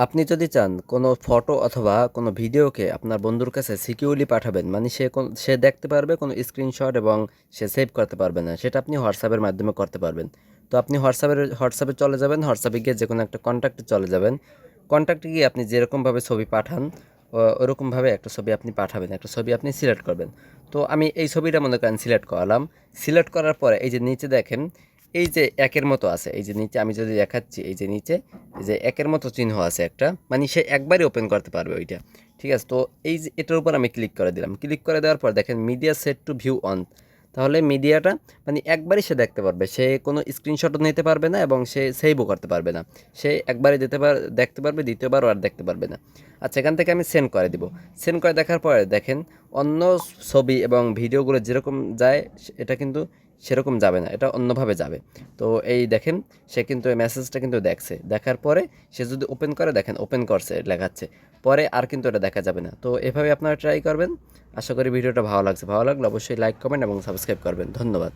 আপনি যদি চান কোনো ফটো অথবা কোনো ভিডিওকে আপনার বন্ধুর কাছে সিকিউরলি পাঠাবেন, মানে সে দেখতে পারবে কোনো স্ক্রিনশট এবং সে সেভ করতে পারবে না, সেটা আপনি হোয়াটসঅ্যাপের মাধ্যমে করতে পারবেন। তো আপনি হোয়াটসঅ্যাপে চলে যাবেন, হোয়াটসঅ্যাপে গিয়ে যে কোনো একটা কন্ট্যাক্টে চলে যাবেন। কন্ট্যাক্টে গিয়ে আপনি যেরকমভাবে ছবি পাঠান ওরকমভাবে একটা ছবি আপনি পাঠাবেন, একটা ছবি আপনি সিলেক্ট করবেন। তো আমি এই ছবিটা মনে করেন সিলেক্ট করলাম। সিলেক্ট করার পরে এই যে নিচে দেখেন, এই যে একের মতো আছে, এই যে নিচে আমি যদি দেখাচ্ছি, এই যে নিচে এই যে একের মতো চিহ্ন আছে একটা, মানে সে একবারই ওপেন করতে পারবে ওইটা। ঠিক আছে, তো এই যে এটার উপর আমি ক্লিক করে দিলাম। ক্লিক করে দেওয়ার পর দেখেন media set two view on. তাহলে মিডিয়াটা মানে একবারই সে দেখতে পারবে, সে কোনো স্ক্রিনশটও নিতে পারবে না এবং সে সেভও করতে পারবে না। সে একবারই দেখতে পারবে, দ্বিতীয়বারও আর দেখতে পারবে না। আচ্ছা, এখান থেকে আমি সেন্ড করে দিব। সেন্ড করে দেখার পরে দেখেন অন্য ছবি এবং ভিডিওগুলো যেরকম যায় এটা কিন্তু সেরকম যাবে না, এটা অন্যভাবে যাবে। তো এই দেখেন সে কিন্তু এই মেসেজটা কিন্তু দেখছে, দেখার পরে সে যদি ওপেন করে দেখেন ওপেন করছে লেখাচ্ছে, পরে আর কিন্তু এটা দেখা যাবে না। তো এভাবে আপনারা ট্রাই করবেন। আশা করি ভিডিওটা ভালো লাগছে, ভালো লাগলে অবশ্যই লাইক কমেন্ট এবং সাবস্ক্রাইব করবেন। ধন্যবাদ।